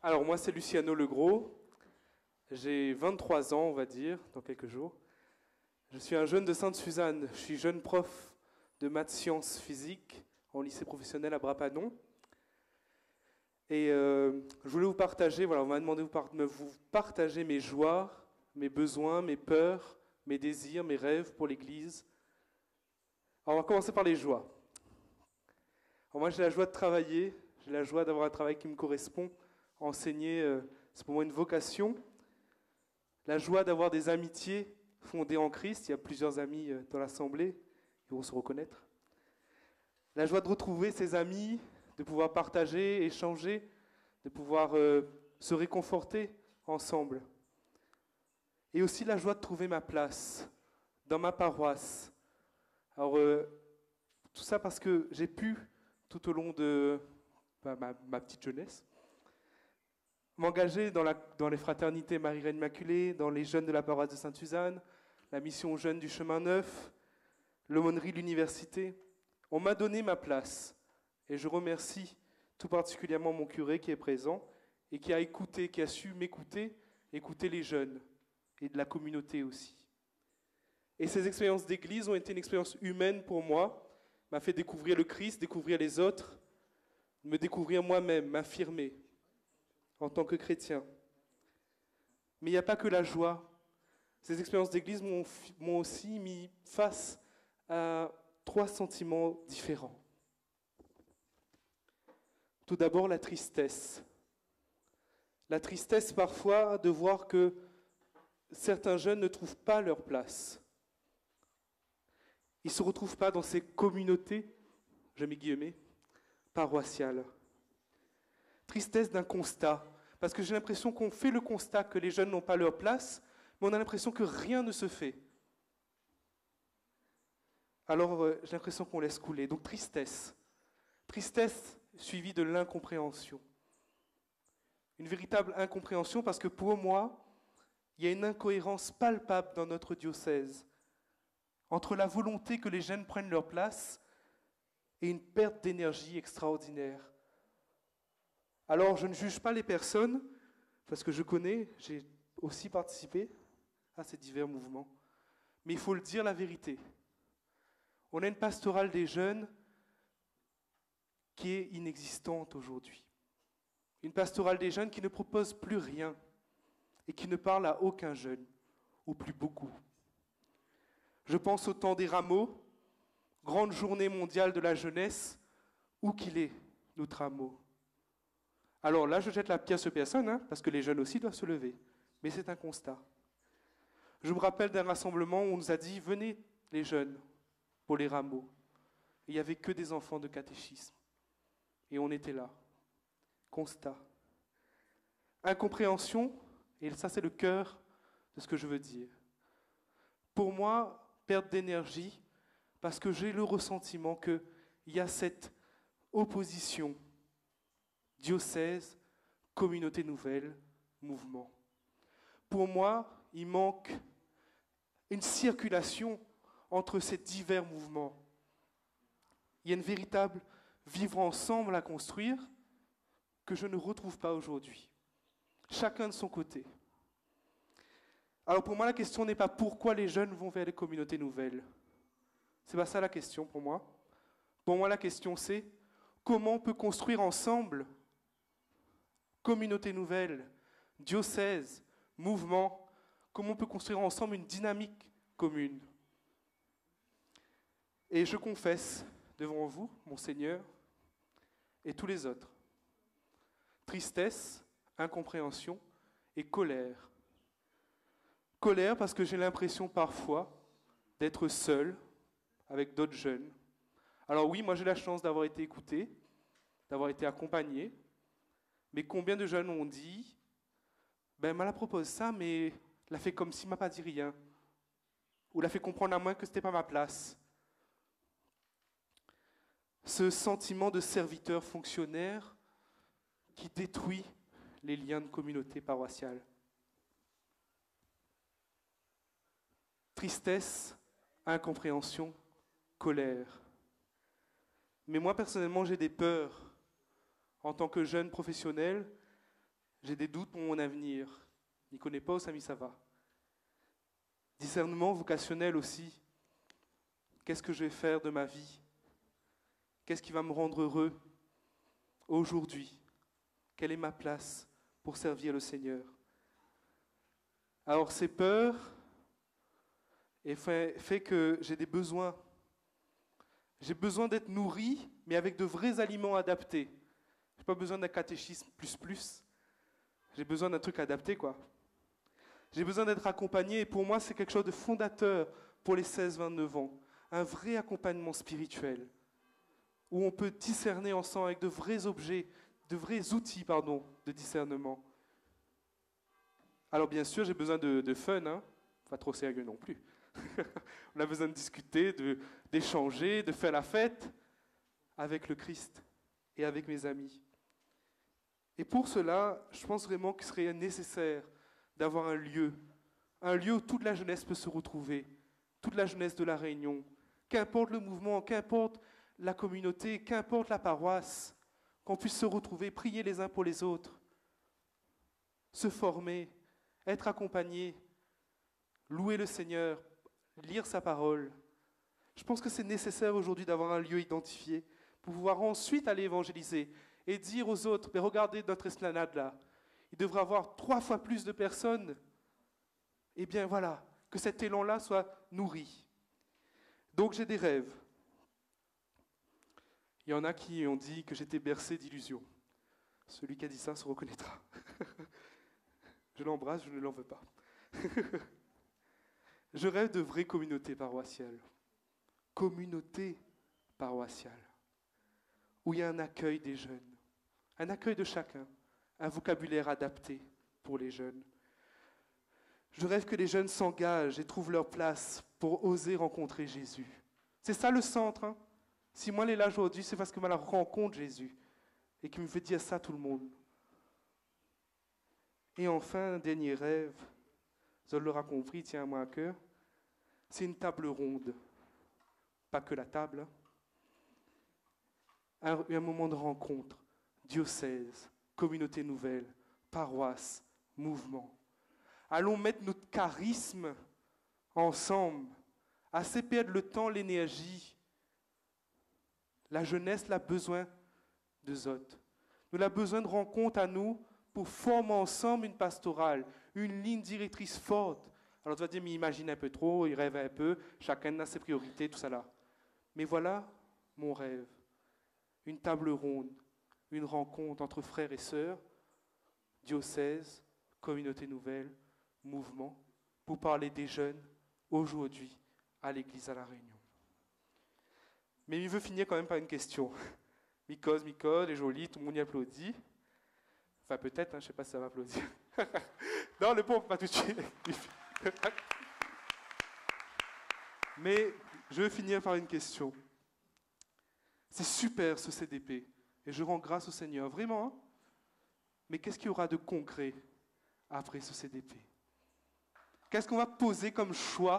Alors moi c'est Luciano Legros, j'ai 23 ans on va dire, dans quelques jours. Je suis un jeune de Sainte-Suzanne, je suis jeune prof de maths sciences physique en lycée professionnel à Brapanon. Et je voulais vous partager, voilà, on m'a demandé de vous partager mes joies, mes besoins, mes peurs, mes désirs, mes rêves pour l'Église. Alors on va commencer par les joies. Alors moi j'ai la joie de travailler, j'ai la joie d'avoir un travail qui me correspond. Enseigner, c'est pour moi une vocation. La joie d'avoir des amitiés fondées en Christ. Il y a plusieurs amis dans l'Assemblée, ils vont se reconnaître. La joie de retrouver ses amis, de pouvoir partager, échanger, de pouvoir se réconforter ensemble. Et aussi la joie de trouver ma place dans ma paroisse. Alors, tout ça parce que j'ai pu, tout au long de ma petite jeunesse, m'engager dans les fraternités Marie-Reine Immaculée, dans les jeunes de la paroisse de Sainte-Suzanne, la mission jeunes du Chemin Neuf, l'aumônerie de l'université. On m'a donné ma place et je remercie tout particulièrement mon curé qui est présent et qui a écouté, qui a su m'écouter, écouter les jeunes et de la communauté aussi. Et ces expériences d'église ont été une expérience humaine pour moi, m'a fait découvrir le Christ, découvrir les autres, me découvrir moi-même, m'affirmer en tant que chrétien. Mais il n'y a pas que la joie. Ces expériences d'église m'ont aussi mis face à 3 sentiments différents. Tout d'abord, la tristesse. La tristesse parfois de voir que certains jeunes ne trouvent pas leur place. Ils ne se retrouvent pas dans ces communautés, je mets guillemets, paroissiales. Tristesse d'un constat, parce que j'ai l'impression qu'on fait le constat que les jeunes n'ont pas leur place, mais on a l'impression que rien ne se fait. Alors j'ai l'impression qu'on laisse couler. Donc tristesse. Tristesse suivie de l'incompréhension. Une véritable incompréhension parce que pour moi, il y a une incohérence palpable dans notre diocèse entre la volonté que les jeunes prennent leur place et une perte d'énergie extraordinaire. Alors, je ne juge pas les personnes, parce que je connais, j'ai aussi participé à ces divers mouvements. Mais il faut le dire la vérité. On a une pastorale des jeunes qui est inexistante aujourd'hui. Une pastorale des jeunes qui ne propose plus rien et qui ne parle à aucun jeune, ou plus beaucoup. Je pense au temps des rameaux, grande journée mondiale de la jeunesse, où qu'il est, notre rameau. Alors là, je jette la pierre sur personne, parce que les jeunes aussi doivent se lever. Mais c'est un constat. Je me rappelle d'un rassemblement où on nous a dit « Venez les jeunes pour les rameaux ». Il n'y avait que des enfants de catéchisme. Et on était là. Constat. Incompréhension, et ça c'est le cœur de ce que je veux dire. Pour moi, perte d'énergie, parce que j'ai le ressentiment qu'il y a cette opposition diocèse, communauté nouvelle, mouvement. Pour moi, il manque une circulation entre ces divers mouvements. Il y a une véritable vivre ensemble à construire que je ne retrouve pas aujourd'hui. Chacun de son côté. Alors pour moi, la question n'est pas pourquoi les jeunes vont vers les communautés nouvelles. C'est pas ça la question pour moi. Pour moi, la question c'est comment on peut construire ensemble communauté nouvelle, diocèse, mouvement, comment on peut construire ensemble une dynamique commune. Et je confesse devant vous, mon Seigneur, et tous les autres, tristesse, incompréhension et colère. Colère parce que j'ai l'impression parfois d'être seul avec d'autres jeunes. Alors oui, moi j'ai la chance d'avoir été écouté, d'avoir été accompagné, mais combien de jeunes ont dit « Ben, elle propose ça, mais elle a fait comme s'il ne m'a pas dit rien. » Ou elle a fait comprendre à moi que ce n'était pas ma place. Ce sentiment de serviteur fonctionnaire qui détruit les liens de communauté paroissiale. Tristesse, incompréhension, colère. Mais moi, personnellement, j'ai des peurs. En tant que jeune professionnel, J'ai des doutes pour mon avenir. N'y connais pas, Samy, ça va. Discernement vocationnel aussi. Qu'est-ce que je vais faire de ma vie? Qu'est-ce qui va me rendre heureux aujourd'hui? Quelle est ma place pour servir le Seigneur? Alors ces peurs fait que j'ai des besoins. J'ai besoin d'être nourri, mais avec de vrais aliments adaptés. Je n'ai pas besoin d'un catéchisme plus. J'ai besoin d'un truc adapté, quoi. J'ai besoin d'être accompagné, et pour moi, c'est quelque chose de fondateur pour les 16-29 ans. Un vrai accompagnement spirituel, où on peut discerner ensemble avec de vrais objets, de vrais outils, de discernement. Alors bien sûr, j'ai besoin de fun, hein. Pas trop sérieux non plus. On a besoin de discuter, d'échanger, de faire la fête avec le Christ et avec mes amis. Et pour cela, je pense vraiment qu'il serait nécessaire d'avoir un lieu où toute la jeunesse peut se retrouver, toute la jeunesse de La Réunion, qu'importe le mouvement, qu'importe la communauté, qu'importe la paroisse, qu'on puisse se retrouver, prier les uns pour les autres, se former, être accompagnés, louer le Seigneur, lire sa parole. Je pense que c'est nécessaire aujourd'hui d'avoir un lieu identifié pour pouvoir ensuite aller évangéliser et dire aux autres, mais regardez notre esplanade là, il devrait y avoir 3 fois plus de personnes. Eh bien voilà, que cet élan-là soit nourri. Donc j'ai des rêves. Il y en a qui ont dit que j'étais bercé d'illusions. Celui qui a dit ça se reconnaîtra. Je l'embrasse, je ne l'en veux pas. Je rêve de vraies communautés paroissiales. Communautés paroissiales. Où il y a un accueil des jeunes. Un accueil de chacun. Un vocabulaire adapté pour les jeunes. Je rêve que les jeunes s'engagent et trouvent leur place pour oser rencontrer Jésus. C'est ça le centre. Hein? Si moi, elle est là aujourd'hui, c'est parce que moi, je rencontre Jésus et qu'il me fait dire ça à tout le monde. Et enfin, un dernier rêve, Zol l'aura compris, tient à moi à cœur, c'est une table ronde. Pas que la table. Hein? Un moment de rencontre, diocèse, communauté nouvelle, paroisse, mouvement. Allons mettre notre charisme ensemble, assez perdre le temps, l'énergie. La jeunesse a besoin de Zot. Nous avons besoin de rencontres à nous pour former ensemble une pastorale, une ligne directrice forte. Alors tu vas dire, mais imagine un peu trop, il rêve un peu, chacun a ses priorités, tout ça là. Mais voilà mon rêve. Une table ronde, une rencontre entre frères et sœurs, diocèse, communauté nouvelle, mouvement, pour parler des jeunes aujourd'hui à l'église à La Réunion. Mais il veut finir quand même par une question. Micose, elle est jolie, tout le monde y applaudit. Enfin peut-être, hein, je ne sais pas si ça va applaudir. Non, le pauvre, pas tout de suite. Mais je veux finir par une question. C'est super ce CDP, et je rends grâce au Seigneur, vraiment. Hein? Mais qu'est-ce qu'il y aura de concret après ce CDP? Qu'est-ce qu'on va poser comme choix